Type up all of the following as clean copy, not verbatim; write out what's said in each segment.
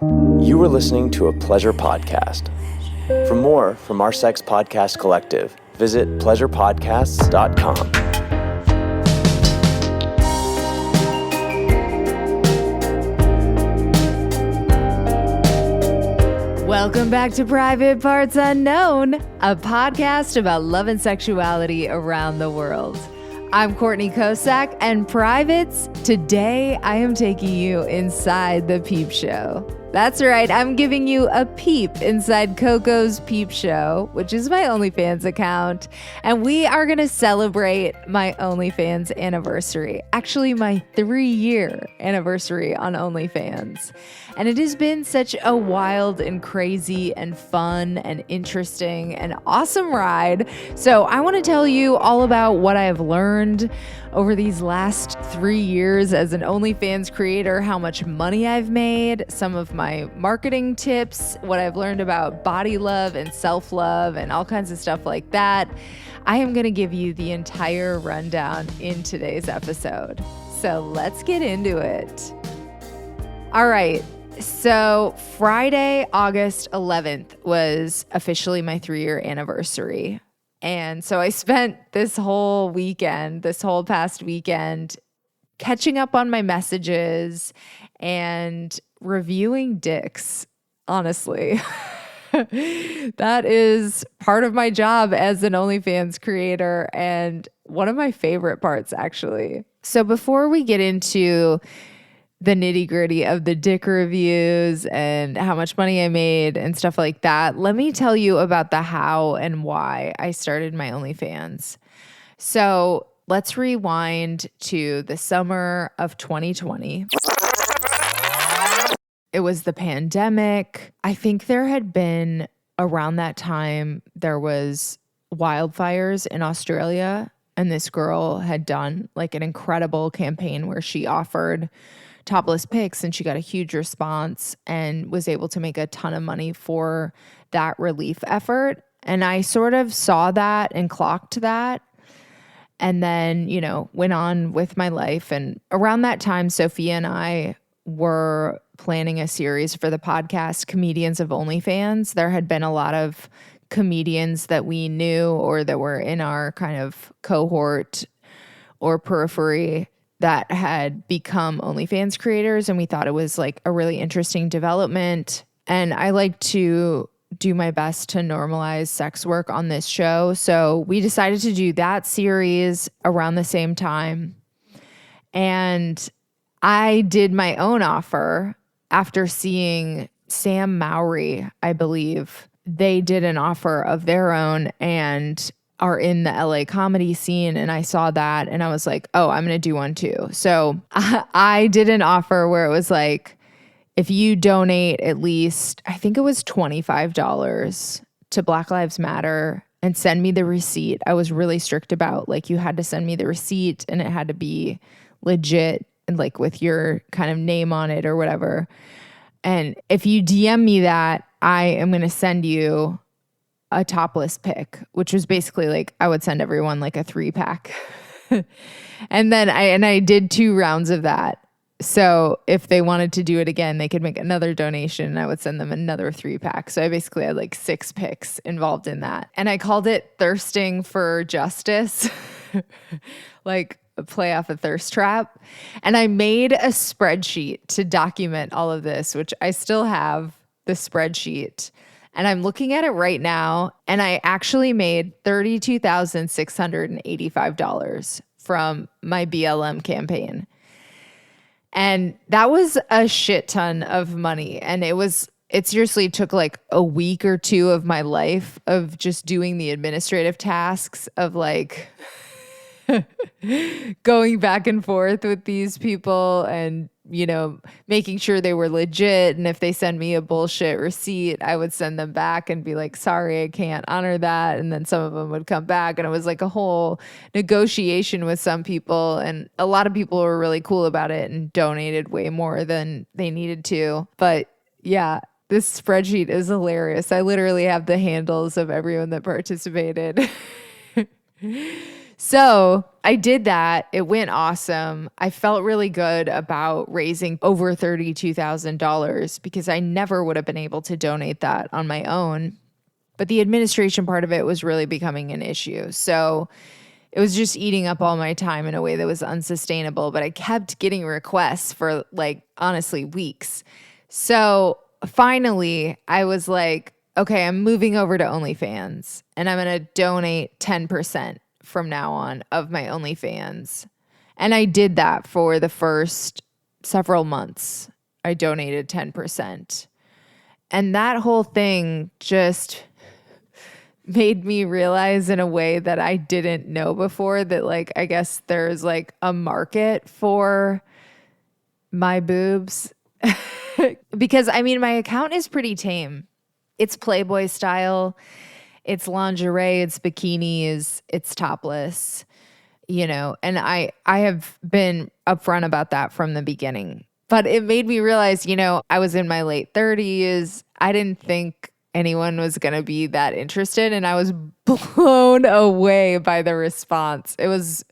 You are listening to a pleasure podcast. For more from our Sex Podcast Collective, visit pleasurepodcasts.com. Welcome back to Private Parts Unknown, a podcast about love and sexuality around the world. I'm Courtney Kocak, and privates, today I am taking you inside the peep show. That's right, I'm giving you a peep inside Coco's Peep Show, which is my OnlyFans account, and we are going to celebrate my OnlyFans anniversary, actually my 3-year anniversary on OnlyFans. And it has been such a wild and crazy and fun and interesting and awesome ride. So I want to tell you all about what I have learned over these last 3 years as an OnlyFans creator, how much money I've made, some of my marketing tips, what I've learned about body love and self-love and all kinds of stuff like that. I am going to give you the entire rundown in today's episode. So let's get into it. All right. So Friday, August 11th was officially my 3-year anniversary. And so I spent this whole past weekend, catching up on my messages and reviewing dicks, honestly. That is part of my job as an OnlyFans creator and one of my favorite parts, actually. So before we get into the nitty gritty of the dick reviews and how much money I made and stuff like that, let me tell you about the how and why I started my OnlyFans. So let's rewind to the summer of 2020. It was the pandemic. I think there had been around that time, there was wildfires in Australia, and this girl had done like an incredible campaign where she offered topless pics, and she got a huge response and was able to make a ton of money for that relief effort. And I sort of saw that and clocked that, and then, went on with my life. And around that time, Sophia and I were planning a series for the podcast, Comedians of OnlyFans. There had been a lot of comedians that we knew or that were in our kind of cohort or periphery that had become OnlyFans creators, and we thought it was like a really interesting development. And I like to do my best to normalize sex work on this show. So we decided to do that series around the same time. And I did my own offer after seeing Sam Mowry, I believe. They did an offer of their own and are in the LA comedy scene. And I saw that and I was like, oh, I'm going to do one too. So I did an offer where it was like, if you donate at least, I think it was $25 to Black Lives Matter and send me the receipt. I was really strict about like, you had to send me the receipt and it had to be legit and like with your kind of name on it or whatever. And if you DM me that, I am going to send you a topless pic, which was basically like I would send everyone like a 3-pack. And then I did 2 rounds of that. So if they wanted to do it again, they could make another donation and I would send them another 3-pack. So I basically had like 6 pics involved in that. And I called it Thirsting for Justice, like a play off a thirst trap. And I made a spreadsheet to document all of this, which I still have the spreadsheet. And I'm looking at it right now, and I actually made $32,685 from my BLM campaign. And that was a shit ton of money. And it seriously took like a week or 2 of my life of just doing the administrative tasks of like going back and forth with these people and, making sure they were legit. And if they send me a bullshit receipt, I would send them back and be like, sorry, I can't honor that. And then some of them would come back. And it was like a whole negotiation with some people. And a lot of people were really cool about it and donated way more than they needed to. But yeah, this spreadsheet is hilarious. I literally have the handles of everyone that participated. So I did that. It went awesome. I felt really good about raising over $32,000 because I never would have been able to donate that on my own. But the administration part of it was really becoming an issue. So it was just eating up all my time in a way that was unsustainable. But I kept getting requests for like, honestly, weeks. So finally, I was like, okay, I'm moving over to OnlyFans and I'm going to donate 10% from now on of my OnlyFans. And I did that for the first several months. I donated 10%. And that whole thing just made me realize in a way that I didn't know before that, like, I guess there's like a market for my boobs. Because I mean, my account is pretty tame. It's Playboy style. It's lingerie, it's bikinis, it's topless, you know, and I have been upfront about that from the beginning. But it made me realize, you know, I was in my late 30s. I didn't think anyone was going to be that interested. And I was blown away by the response. It was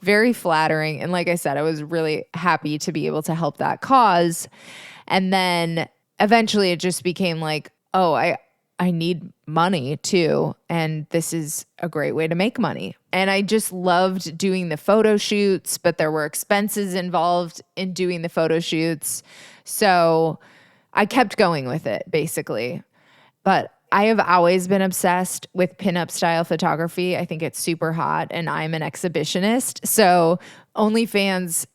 very flattering. And like I said, I was really happy to be able to help that cause. And then eventually it just became like, oh, I need money too. And this is a great way to make money. And I just loved doing the photo shoots, but there were expenses involved in doing the photo shoots. So I kept going with it basically. But I have always been obsessed with pinup style photography. I think it's super hot and I'm an exhibitionist. So OnlyFans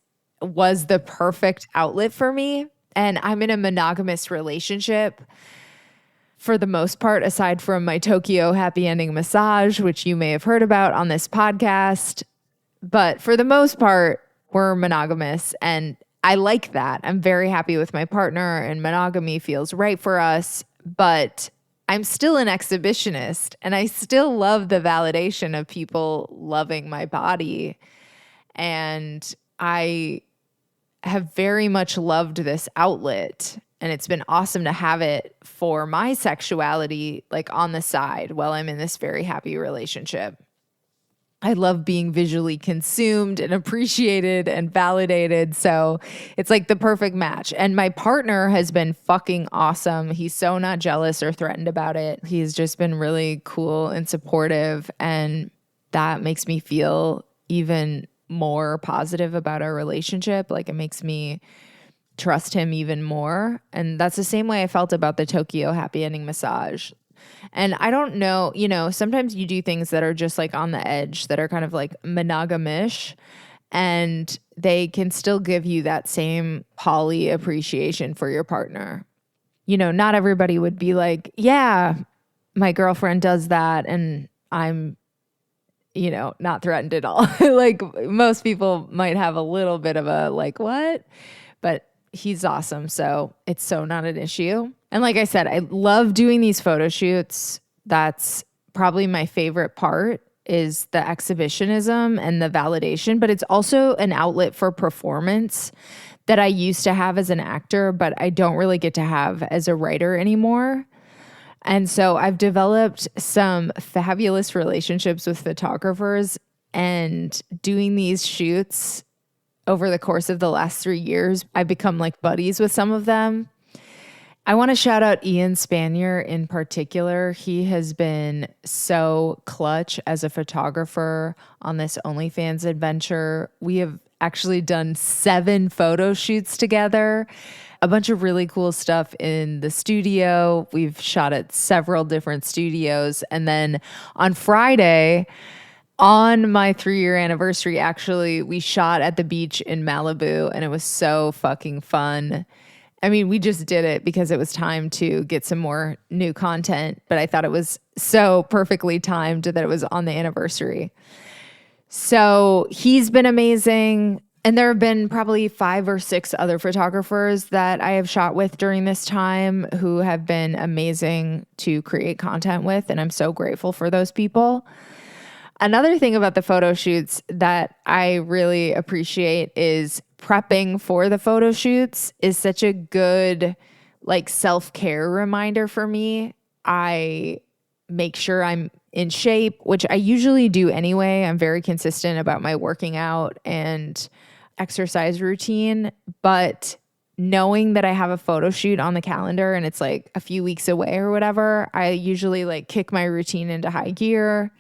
was the perfect outlet for me. And I'm in a monogamous relationship for the most part, aside from my Tokyo happy ending massage, which you may have heard about on this podcast. But for the most part, we're monogamous and I like that. I'm very happy with my partner and monogamy feels right for us, but I'm still an exhibitionist and I still love the validation of people loving my body. And I have very much loved this outlet. And it's been awesome to have it for my sexuality, like on the side while I'm in this very happy relationship. I love being visually consumed and appreciated and validated. So it's like the perfect match. And my partner has been fucking awesome. He's so not jealous or threatened about it. He's just been really cool and supportive. And that makes me feel even more positive about our relationship. Like it makes me trust him even more. And that's the same way I felt about the Tokyo happy ending massage. And I don't know, you know, sometimes you do things that are just like on the edge that are kind of like monogamish and they can still give you that same poly appreciation for your partner. You know, not everybody would be like, yeah, my girlfriend does that and I'm, you know, not threatened at all. Like most people might have a little bit of a like, what? But he's awesome. So it's so not an issue. And like I said, I love doing these photo shoots. That's probably my favorite part is the exhibitionism and the validation, but it's also an outlet for performance that I used to have as an actor, but I don't really get to have as a writer anymore. And so I've developed some fabulous relationships with photographers and doing these shoots over the course of the last 3 years, I've become like buddies with some of them. I want to shout out Ian Spanier in particular. He has been so clutch as a photographer on this OnlyFans adventure. We have actually done 7 photo shoots together, a bunch of really cool stuff in the studio. We've shot at several different studios. And then on Friday, on my 3-year anniversary, actually, we shot at the beach in Malibu and it was so fucking fun. I mean, we just did it because it was time to get some more new content, but I thought it was so perfectly timed that it was on the anniversary. So he's been amazing. And there have been probably 5 or 6 other photographers that I have shot with during this time who have been amazing to create content with. And I'm so grateful for those people. Another thing about the photo shoots that I really appreciate is prepping for the photo shoots is such a good like self-care reminder for me. I make sure I'm in shape, which I usually do anyway. I'm very consistent about my working out and exercise routine, but knowing that I have a photo shoot on the calendar and it's like a few weeks away or whatever, I usually like kick my routine into high gear.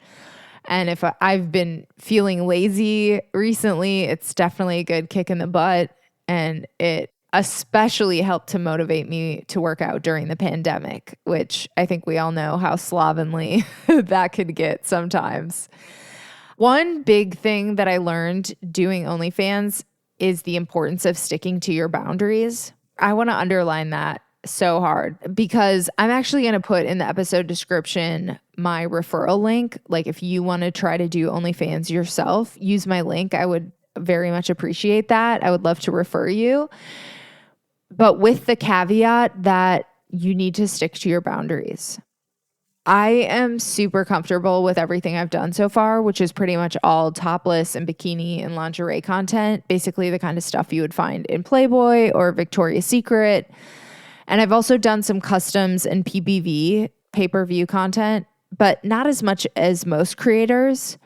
And if I've been feeling lazy recently, it's definitely a good kick in the butt. And it especially helped to motivate me to work out during the pandemic, which I think we all know how slovenly that could get sometimes. One big thing that I learned doing OnlyFans is the importance of sticking to your boundaries. I want to underline that so hard because I'm actually going to put in the episode description my referral link. Like if you want to try to do OnlyFans yourself, use my link. I would very much appreciate that. I would love to refer you. But with the caveat that you need to stick to your boundaries. I am super comfortable with everything I've done so far, which is pretty much all topless and bikini and lingerie content, basically the kind of stuff you would find in Playboy or Victoria's Secret. And I've also done some customs and PPV, pay-per-view content, but not as much as most creators.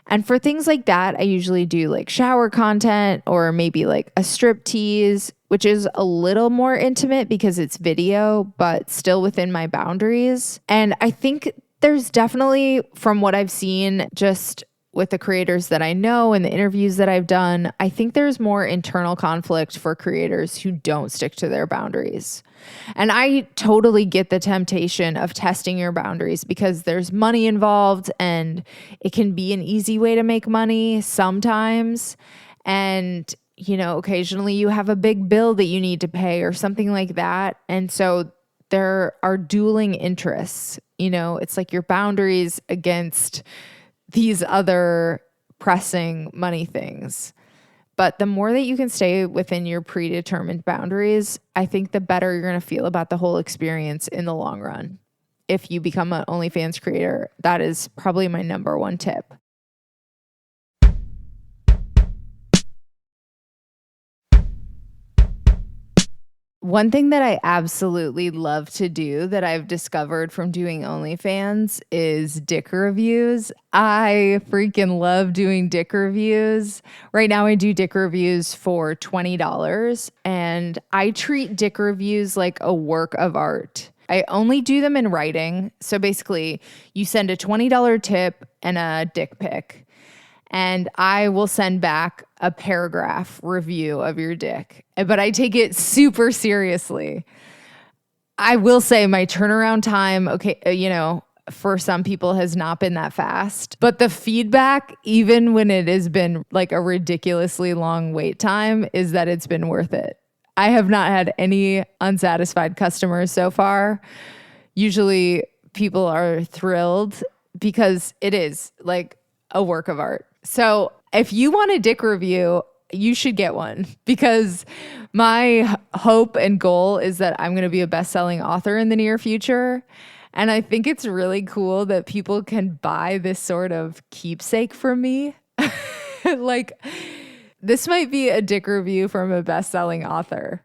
And for things like that, I usually do like shower content or maybe like a strip tease, which is a little more intimate because it's video, but still within my boundaries. And I think there's definitely, from what I've seen, just with the creators that I know and the interviews that I've done, I think there's more internal conflict for creators who don't stick to their boundaries. And I totally get the temptation of testing your boundaries because there's money involved and it can be an easy way to make money sometimes. And, you know, occasionally you have a big bill that you need to pay or something like that. And so there are dueling interests. You know, it's like your boundaries against these other pressing money things. But the more that you can stay within your predetermined boundaries, I think the better you're going to feel about the whole experience in the long run. If you become an OnlyFans creator, that is probably my number one tip. One thing that I absolutely love to do that I've discovered from doing OnlyFans is dick reviews. I freaking love doing dick reviews. Right now I do dick reviews for $20 and I treat dick reviews like a work of art. I only do them in writing. So basically you send a $20 tip and a dick pic. And I will send back a paragraph review of your dick. But I take it super seriously. I will say my turnaround time, okay, you know, for some people has not been that fast. But the feedback, even when it has been like a ridiculously long wait time, is that it's been worth it. I have not had any unsatisfied customers so far. Usually people are thrilled because it is like a work of art. So if you want a dick review, you should get one because my hope and goal is that I'm going to be a best-selling author in the near future. And I think it's really cool that people can buy this sort of keepsake from me. Like, this might be a dick review from a best-selling author.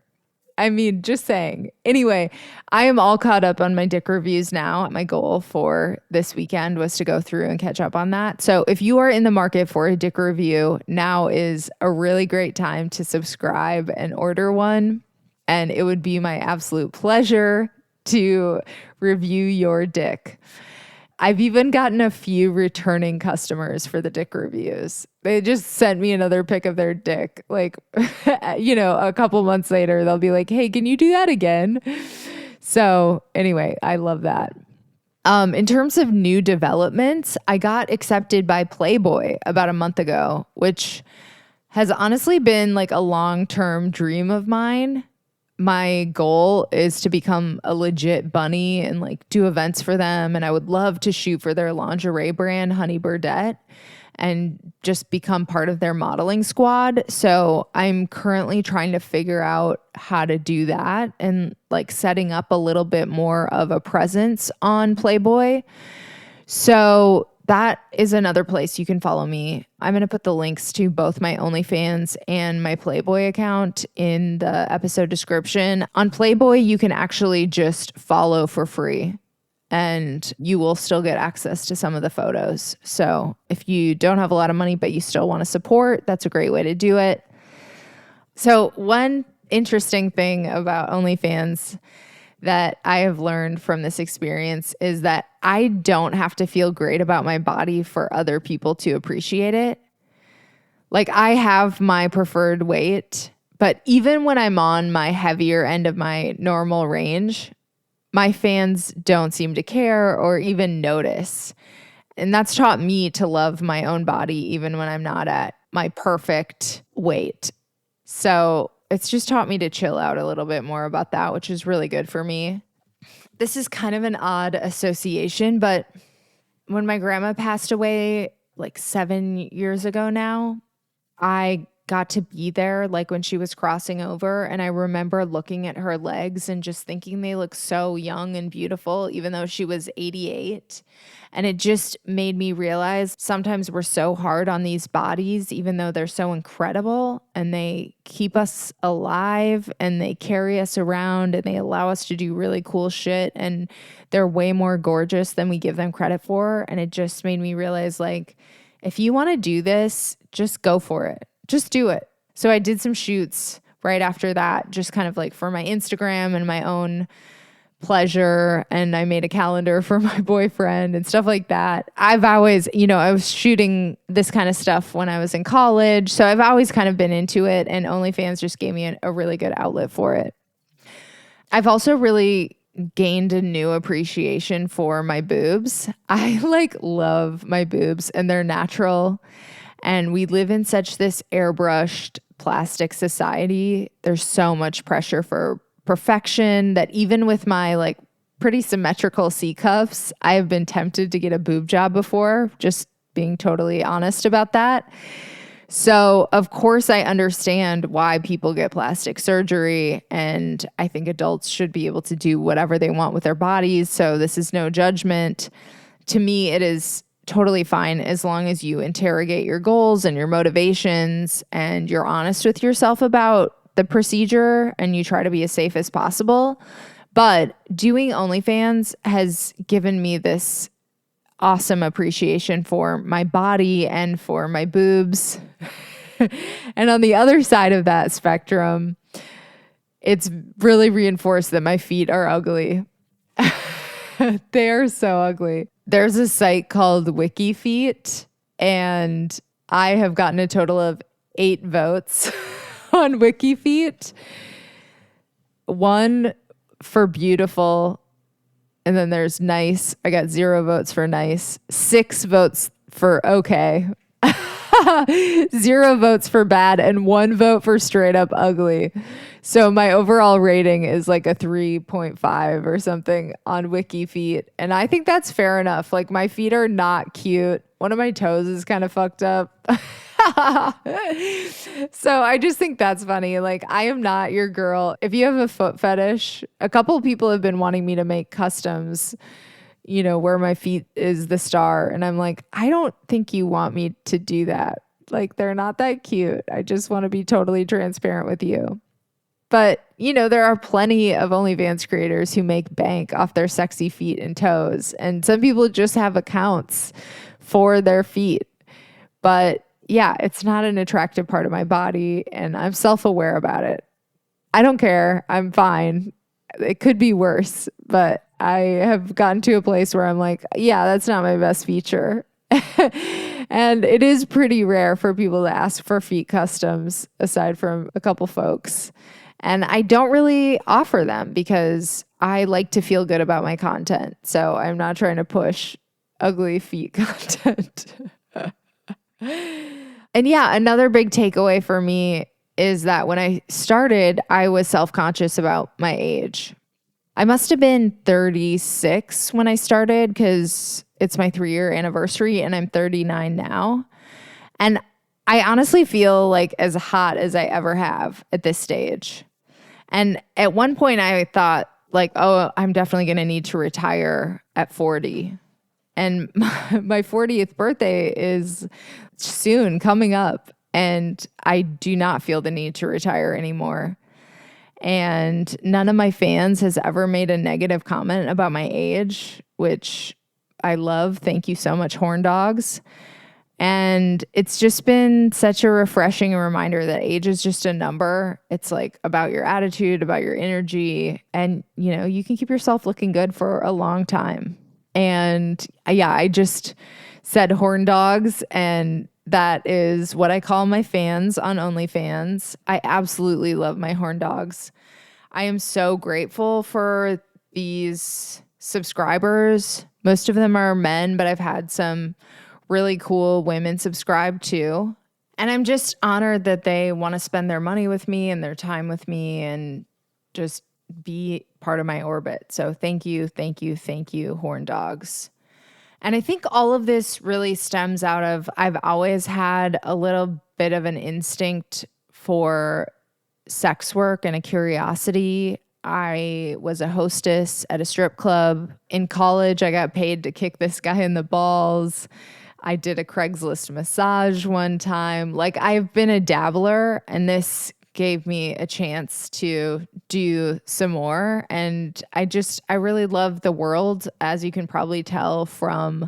I mean, just saying. Anyway, I am all caught up on my dick reviews now. My goal for this weekend was to go through and catch up on that. So if you are in the market for a dick review, now is a really great time to subscribe and order one. And it would be my absolute pleasure to review your dick. I've even gotten a few returning customers for the dick reviews. They just sent me another pic of their dick. Like, you know, a couple months later, they'll be like, hey, can you do that again? So anyway, I love that. In terms of new developments, I got accepted by Playboy about a month ago, which has honestly been like a long-term dream of mine. My goal is to become a legit bunny and like do events for them. And I would love to shoot for their lingerie brand, Honey Burdette, and just become part of their modeling squad. So I'm currently trying to figure out how to do that and like setting up a little bit more of a presence on Playboy. So that is another place you can follow me. I'm going to put the links to both my OnlyFans and my Playboy account in the episode description. On Playboy, you can actually just follow for free. and you will still get access to some of the photos. So if you don't have a lot of money, but you still want to support, that's a great way to do it. So one interesting thing about OnlyFans that I have learned from this experience is that I don't have to feel great about my body for other people to appreciate it. Like, I have my preferred weight, but even when I'm on my heavier end of my normal range, my fans don't seem to care or even notice. And that's taught me to love my own body even when I'm not at my perfect weight. So it's just taught me to chill out a little bit more about that, which is really good for me. This is kind of an odd association, but when my grandma passed away like 7 years ago now, I got to be there like when she was crossing over, and I remember looking at her legs and just thinking they look so young and beautiful even though she was 88. And it just made me realize sometimes we're so hard on these bodies even though they're so incredible, and they keep us alive and they carry us around and they allow us to do really cool shit, and they're way more gorgeous than we give them credit for. And it just made me realize, like, if you want to do this, just go for it. Just do it. So I did some shoots right after that, just kind of like for my Instagram and my own pleasure. And I made a calendar for my boyfriend and stuff like that. I've always, I was shooting this kind of stuff when I was in college. So I've always kind of been into it. And OnlyFans just gave me a really good outlet for it. I've also really gained a new appreciation for my boobs. I love my boobs, and they're natural. And we live in such this airbrushed plastic society. There's so much pressure for perfection that even with my pretty symmetrical C cuffs, I have been tempted to get a boob job before, just being totally honest about that. So of course I understand why people get plastic surgery, and I think adults should be able to do whatever they want with their bodies. So this is no judgment. To me, it is totally fine as long as you interrogate your goals and your motivations and you're honest with yourself about the procedure and you try to be as safe as possible. But doing OnlyFans has given me this awesome appreciation for my body and for my boobs. And on the other side of that spectrum, it's really reinforced that my feet are ugly. They are so ugly. There's a site called WikiFeet, and I have gotten a total of 8 votes on WikiFeet. 1 for beautiful, and then there's nice. I got 0 votes for nice, 6 votes for okay, 0 votes for bad, and 1 vote for straight up ugly. So my overall rating is like a 3.5 or something on WikiFeet. And I think that's fair enough. Like, my feet are not cute. One of my toes is kind of fucked up. So I just think that's funny. Like, I am not your girl. If you have a foot fetish, a couple of people have been wanting me to make customs, where my feet is the star. And I'm like, I don't think you want me to do that. Like, they're not that cute. I just want to be totally transparent with you. But, there are plenty of OnlyFans creators who make bank off their sexy feet and toes. And some people just have accounts for their feet. But yeah, it's not an attractive part of my body, and I'm self-aware about it. I don't care. I'm fine. It could be worse, but I have gotten to a place where I'm like, yeah, that's not my best feature. And it is pretty rare for people to ask for feet customs, aside from a couple folks. And I don't really offer them because I like to feel good about my content. So I'm not trying to push ugly feet content. And yeah, another big takeaway for me is that when I started, I was self-conscious about my age. I must have been 36 when I started because it's my 3-year anniversary and I'm 39 now. And I honestly feel like as hot as I ever have at this stage. And at one point I thought like, oh, I'm definitely going to need to retire at 40. And my 40th birthday is soon coming up, and I do not feel the need to retire anymore. And none of my fans has ever made a negative comment about my age, which I love. Thank you so much, horn dogs. And it's just been such a refreshing reminder that age is just a number. It's like about your attitude, about your energy, and you can keep yourself looking good for a long time. And yeah, I just said horn dogs, and that is what I call my fans on OnlyFans. I absolutely love my horn dogs. I am so grateful for these subscribers. Most of them are men, but I've had some really cool women subscribe too. And I'm just honored that they want to spend their money with me and their time with me and just be part of my orbit. So thank you, horn dogs. And I think all of this really stems out of I've always had a little bit of an instinct for sex work and a curiosity. I was a hostess at a strip club. In college, I got paid to kick this guy in the balls. I did a Craigslist massage one time. Like, I've been a dabbler, and this gave me a chance to do some more. And I really love the world, as you can probably tell from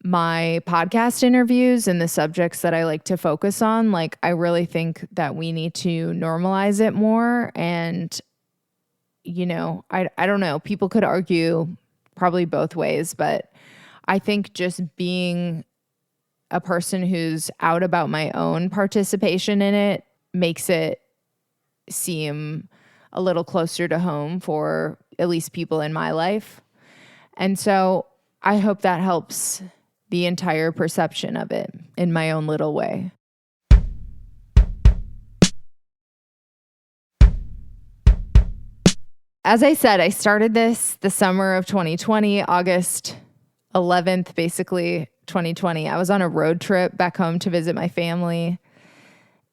my podcast interviews and the subjects that I like to focus on. Like, I really think that we need to normalize it more. And, I don't know, people could argue probably both ways, but I think just being a person who's out about my own participation in it makes it seem a little closer to home for at least people in my life. And so I hope that helps the entire perception of it in my own little way. As I said, I started this the summer of 2020, August 11th, basically 2020. I was on a road trip back home to visit my family.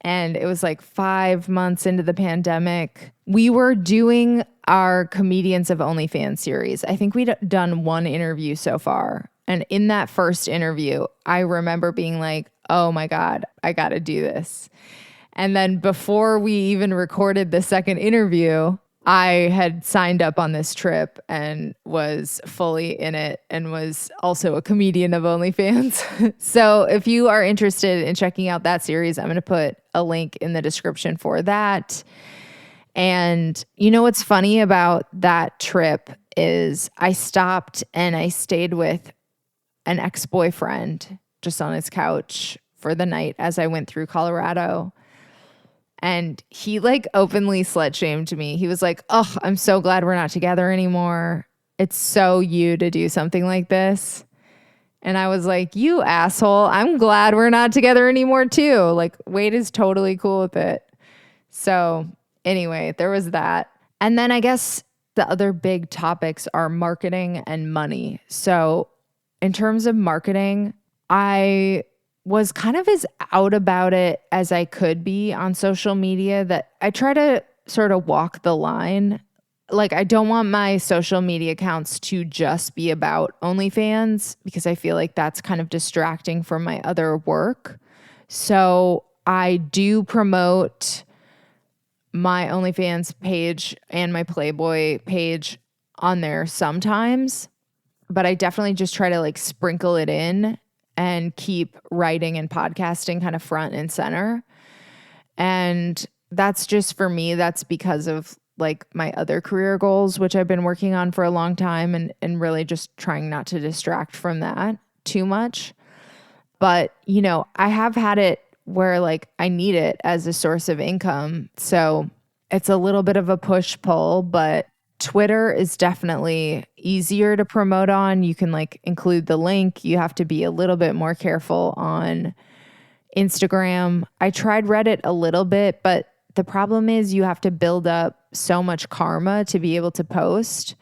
And it was like 5 months into the pandemic. We were doing our Comedians of OnlyFans series. I think we'd done one interview so far. And in that first interview, I remember being like, oh my God, I got to do this. And then before we even recorded the second interview, I had signed up on this trip and was fully in it and was also a comedian of OnlyFans. So if you are interested in checking out that series, I'm going to put a link in the description for that. And what's funny about that trip is I stopped and I stayed with an ex-boyfriend just on his couch for the night as I went through Colorado. And he openly slut shamed me. He was like, oh, I'm so glad we're not together anymore. It's so you to do something like this. And I was like, you asshole, I'm glad we're not together anymore too. Like, Wade is totally cool with it. So anyway, there was that. And then I guess the other big topics are marketing and money. So in terms of marketing, I was kind of as out about it as I could be on social media, that I try to sort of walk the line. Like, I don't want my social media accounts to just be about OnlyFans, because I feel like that's kind of distracting from my other work. So I do promote my OnlyFans page and my Playboy page on there sometimes, but I definitely just try to sprinkle it in and keep writing and podcasting kind of front and center. And that's just for me. That's because of my other career goals, which I've been working on for a long time, and really just trying not to distract from that too much. But, I have had it where I need it as a source of income. So it's a little bit of a push-pull, but Twitter is definitely easier to promote on. You can include the link. You have to be a little bit more careful on Instagram. I tried Reddit a little bit, but the problem is you have to build up so much karma to be able to post.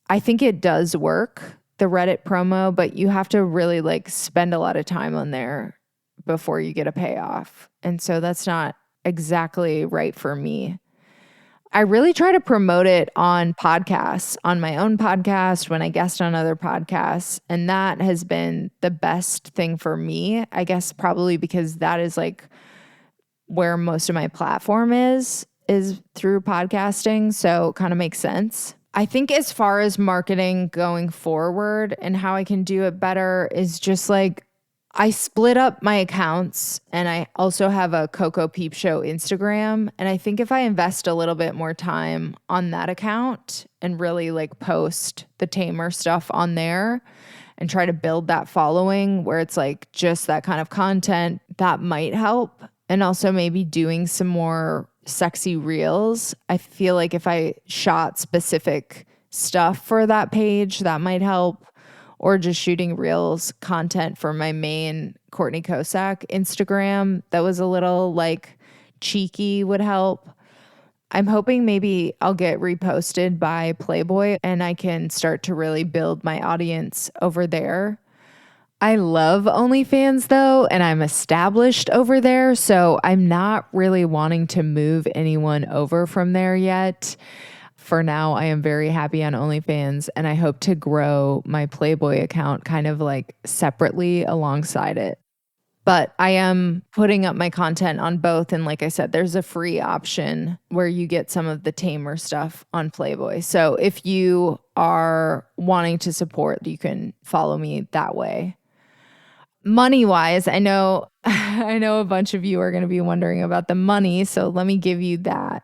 I think it does work, the Reddit promo, but you have to really spend a lot of time on there before you get a payoff. And so that's not exactly right for me. I really try to promote it on podcasts, on my own podcast, when I guest on other podcasts. And that has been the best thing for me, I guess, probably because that is where most of my platform is. is through podcasting, so kind of makes sense. I think as far as marketing going forward and how I can do it better is just like I split up my accounts, and I also have a Coco Peep Show Instagram. And I think if I invest a little bit more time on that account and really like post the tamer stuff on there and try to build that following where it's like just that kind of content, that might help. And also maybe doing some more sexy reels. I feel like if I shot specific stuff for that page, that might help. Or just shooting reels content for my main Courtney Kocak Instagram that was a little like cheeky would help. I'm hoping maybe I'll get reposted by Playboy and I can start to really build my audience over there. I love OnlyFans though, and I'm established over there, so I'm not really wanting to move anyone over from there yet. For now, I am very happy on OnlyFans, and I hope to grow my Playboy account kind of like separately alongside it. But I am putting up my content on both. And like I said, there's a free option where you get some of the tamer stuff on Playboy. So if you are wanting to support, you can follow me that way. Money-wise, I know a bunch of you are going to be wondering about the money, so let me give you that.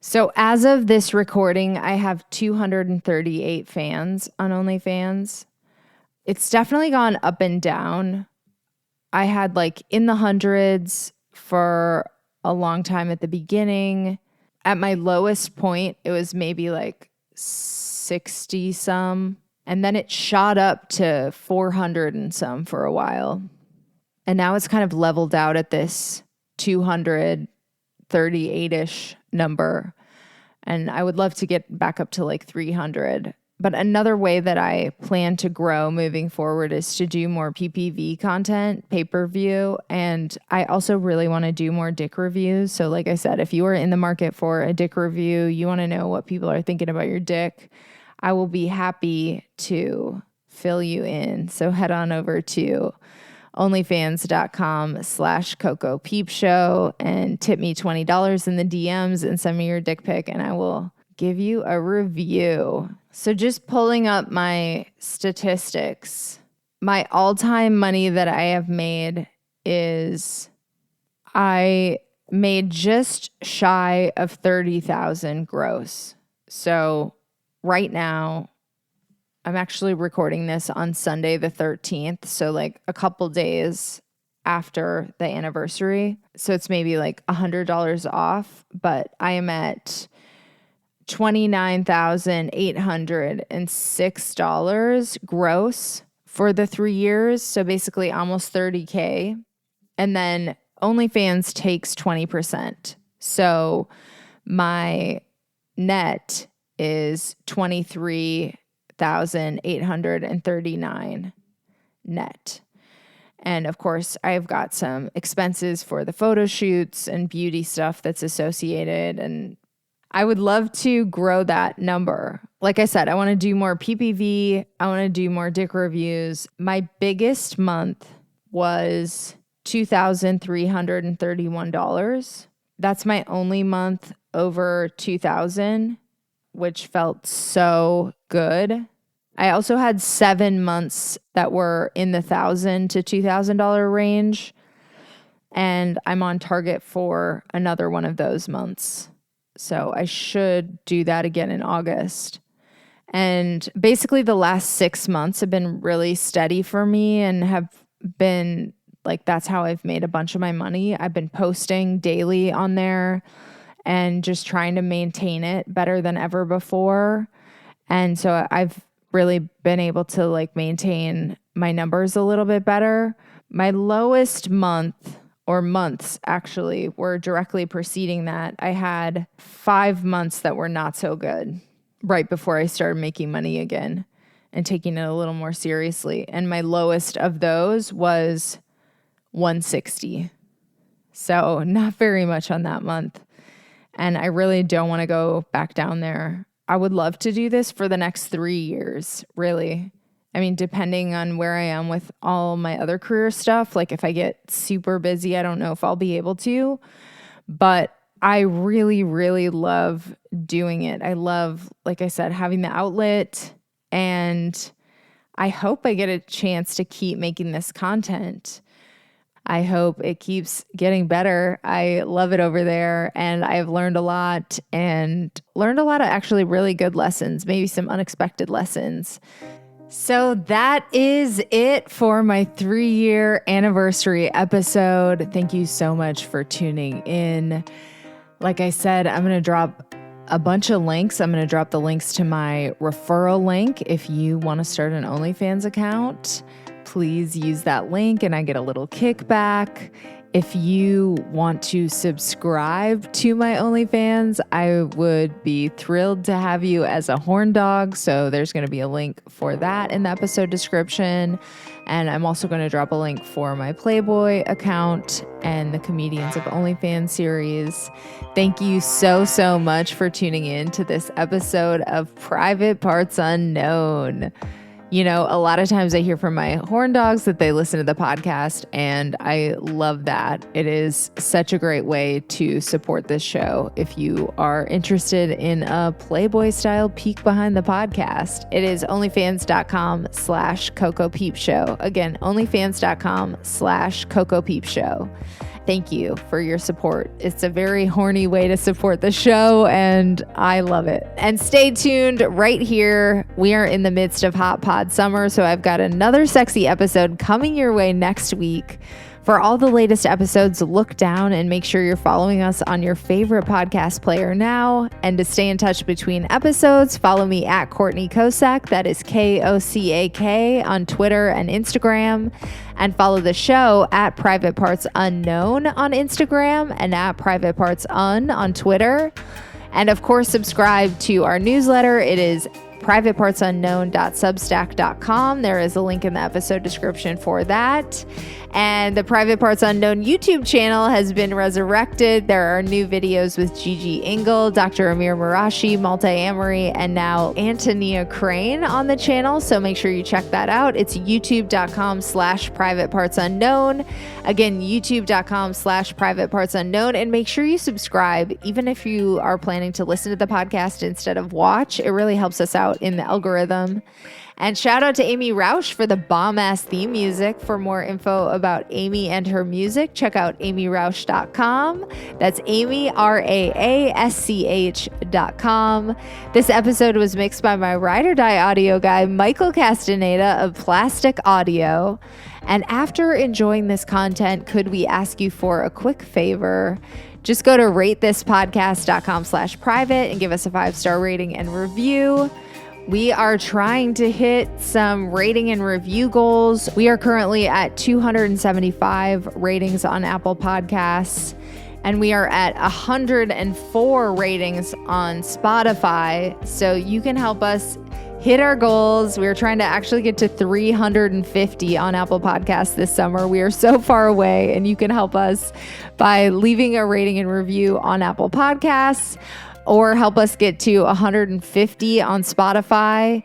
So as of this recording, I have 238 fans on OnlyFans. It's definitely gone up and down. I had like in the hundreds for a long time at the beginning. At my lowest point, it was maybe like 60 some. And then it shot up to 400 and some for a while. And now it's kind of leveled out at this 238-ish number. And I would love to get back up to like 300. But another way that I plan to grow moving forward is to do more PPV content, pay-per-view. And I also really want to do more dick reviews. So like I said, if you are in the market for a dick review, you want to know what people are thinking about your dick, I will be happy to fill you in. So head on over to onlyfans.com/Coco Peep Show and tip me $20 in the DMs and send me your dick pic and I will give you a review. So just pulling up my statistics, my all-time money that I have made is I made just shy of 30,000 gross. So right now, I'm actually recording this on Sunday the 13th, so like a couple days after the anniversary. So it's maybe like $100 off, but I am at $29,806 gross for the 3 years. So basically almost 30K. And then OnlyFans takes 20%. So my net is 23,839 net. And of course, I've got some expenses for the photo shoots and beauty stuff that's associated. And I would love to grow that number. Like I said, I want to do more PPV. I want to do more dick reviews. My biggest month was $2,331. That's my only month over 2,000, which felt so good. I also had 7 months that were in the $1,000 to $2,000 range, and I'm on target for another one of those months. So I should do that again in August. And basically the last 6 months have been really steady for me and have been like, that's how I've made a bunch of my money. I've been posting daily on there and just trying to maintain it better than ever before. And so I've really been able to like maintain my numbers a little bit better. My lowest month or months actually were directly preceding that. I had 5 months that were not so good right before I started making money again and taking it a little more seriously. And my lowest of those was 160. So not very much on that month. And I really don't want to go back down there. I would love to do this for the next 3 years, really. I mean, depending on where I am with all my other career stuff, like if I get super busy, I don't know if I'll be able to. But I really, really love doing it. I love, like I said, having the outlet, and I hope I get a chance to keep making this content. I hope it keeps getting better. I love it over there, and I've learned a lot of actually really good lessons, maybe some unexpected lessons. So that is it for my 3-year anniversary episode. Thank you so much for tuning in. Like I said, I'm going to drop a bunch of links. I'm going to drop the links to my referral link. If you want to start an OnlyFans account, please use that link and I get a little kickback. If you want to subscribe to my OnlyFans, I would be thrilled to have you as a horn dog. So there's going to be a link for that in the episode description. And I'm also going to drop a link for my Playboy account and the Comedians of OnlyFans series. Thank you so, so much for tuning in to this episode of Private Parts Unknown. You know, a lot of times I hear from my horn dogs that they listen to the podcast, and I love that. It is such a great way to support this show. If you are interested in a Playboy style peek behind the podcast, it is onlyfans.com/Coco Peep Show. Again, onlyfans.com/Coco Peep Show. Thank you for your support. It's a very horny way to support the show, and I love it. And stay tuned right here. We are in the midst of Hot Pod Summer, so I've got another sexy episode coming your way next week. For all the latest episodes, look down and make sure you're following us on your favorite podcast player now. And to stay in touch between episodes, follow me at Courtney Kocak. That is Kocak on Twitter and Instagram. And follow the show at Private Parts Unknown on Instagram and at Private Parts on Twitter. And of course, subscribe to our newsletter. It is privatepartsunknown.substack.com. There is a link in the episode description for that. And the Private Parts Unknown YouTube channel has been resurrected. There are new videos with Gigi Engel, Dr. Amir Marashi, Multi-Amory, and now Antonia Crane on the channel. So make sure you check that out. It's youtube.com/privatepartsunknown. Again, youtube.com/privatepartsunknown. And make sure you subscribe, even if you are planning to listen to the podcast instead of watch. It really helps us out in the algorithm. And shout out to Amy Rausch for the bomb-ass theme music. For more info about Amy and her music, check out amyrausch.com. That's Amy, RAASCH.com. This episode was mixed by my ride or die audio guy, Michael Castaneda of Plastic Audio. And after enjoying this content, could we ask you for a quick favor? Just go to ratethispodcast.com/private and give us a 5-star rating and review. We are trying to hit some rating and review goals. We are currently at 275 ratings on Apple Podcasts, and we are at 104 ratings on Spotify. So you can help us hit our goals. We're trying to actually get to 350 on Apple Podcasts this summer. We are so far away, and you can help us by leaving a rating and review on Apple Podcasts, or help us get to 150 on Spotify.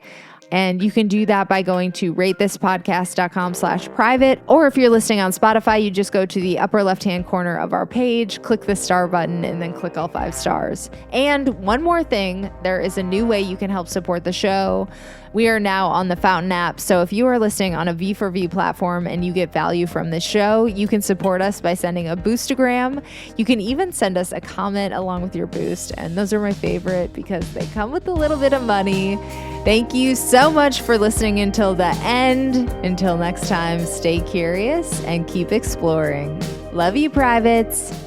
And you can do that by going to ratethispodcast.com/private. Or if you're listening on Spotify, you just go to the upper left-hand corner of our page, click the star button, and then click all 5 stars. And one more thing, there is a new way you can help support the show. We are now on the Fountain app. So if you are listening on a V4V platform and you get value from this show, you can support us by sending a boostagram. You can even send us a comment along with your boost. And those are my favorite because they come with a little bit of money. Thank you so much for listening until the end. Until next time, stay curious and keep exploring. Love you, privates.